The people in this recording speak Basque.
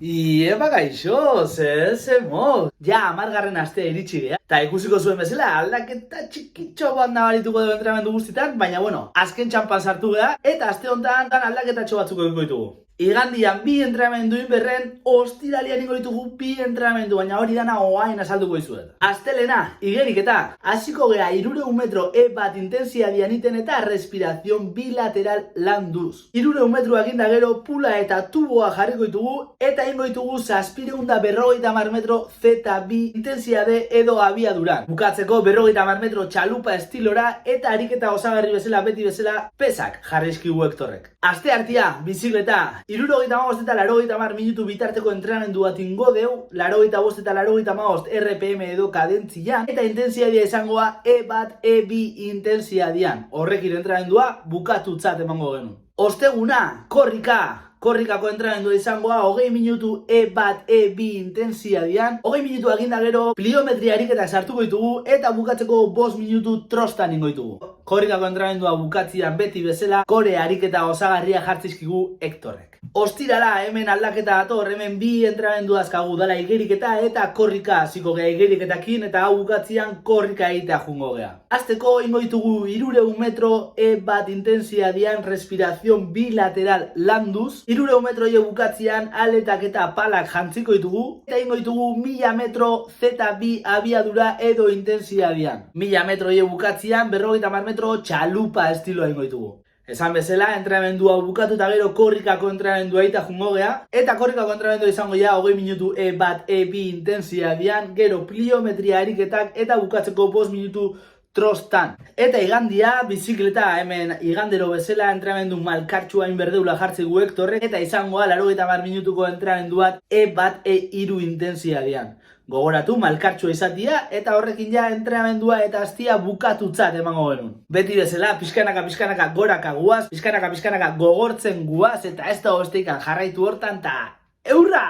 Iepa gaixo, ze moz. Ja, 10. astea iritsi gea. Ta ikusiko zuen bezala, aldaketa txikitxo bat nabarituko dugu entrenamendu guztitan, baina bueno, azken txampan sartu gea, eta aste honetan dan aldaketatxo batzuk egingo ditugu. Igandian bi entrenamendu inberren, ostiralian ingo ditugu bi entrenamendu, baina hori dana oain azalduko izuet. Astelena, igeriketa, hasiko gea 300 metro bat intensiadian iten eta respirazion bilateral landuz. 300 metro eginda gero pula eta tuboa jarriko ditugu, eta ingo ditugu 750 metro Z2 intensiade edo abiaduran. Bukatzeko 50 metro txalupa estilora eta ariketa osagarri bezala beti bezala pesak jarrizkigu Hektorrek. Aste hartia, bizikleta, 75 eta 80 minutu bitarteko entrenamendu bat ingo deu, 85 eta 85 RPM edo kadentzian, eta intensiadia izangoa E1, E2 intensiadian. Horrekin entrenamendua bukatutzat emango genuen. Osteguna, korrikako entrenamendua izangoa 20 minutu E1, E2 intensiadian, 20 minutu eginda gero pliometria ariketak sartuko ditugu eta bukatzeko 5 minutu trostan ingo ditugu. Korrikako entrenamendua bukatzian beti bezala, kore ariketa osagarria jartzizkigu Hektorrek. Ostirala hemen aldaketa dator, hemen bi entrenamendu azkagu dala igeriketa eta korrika hasiko gea igeriketakin eta hau bukatzian korrika egitea jungo gea. Azteko ingo ditugu 300 metro E1 intensiadian respirazion bilateral landuz, 300 metro bukatzian aletak eta palak jantziko ditugu, eta ingo ditugu 1000 metro Z2 abiadura edo intensiadian. 1000 metro bukatzian 50 metro txalupa estiloa ingo ditugu. Esan bezala, entrenamendua bukatu eta gero korrikako entrenamendua eta jungo gea, eta korrikako entrenamendua izango ja 20 minutu E1, E2 intensiadian, gero pliometria ariketak eta bukatzeko 5 minutu trostan. Eta igandia, bizikleta hemen igandero bezala entrenamendu malkartsua inberdeula jartzegu Hektorrek, eta izangoa 80 minutuko entrenamenduat E1, E3 intensiadian. Gogoratu malkartsua izatia eta horrekin ja entrenamendua eta astia bukatutzat emango genuen. Beti bezala, pixkanaka goraka guaz, pixkanaka gogortzen guaz eta ez da osteikan jarraitu hortan ta eurra!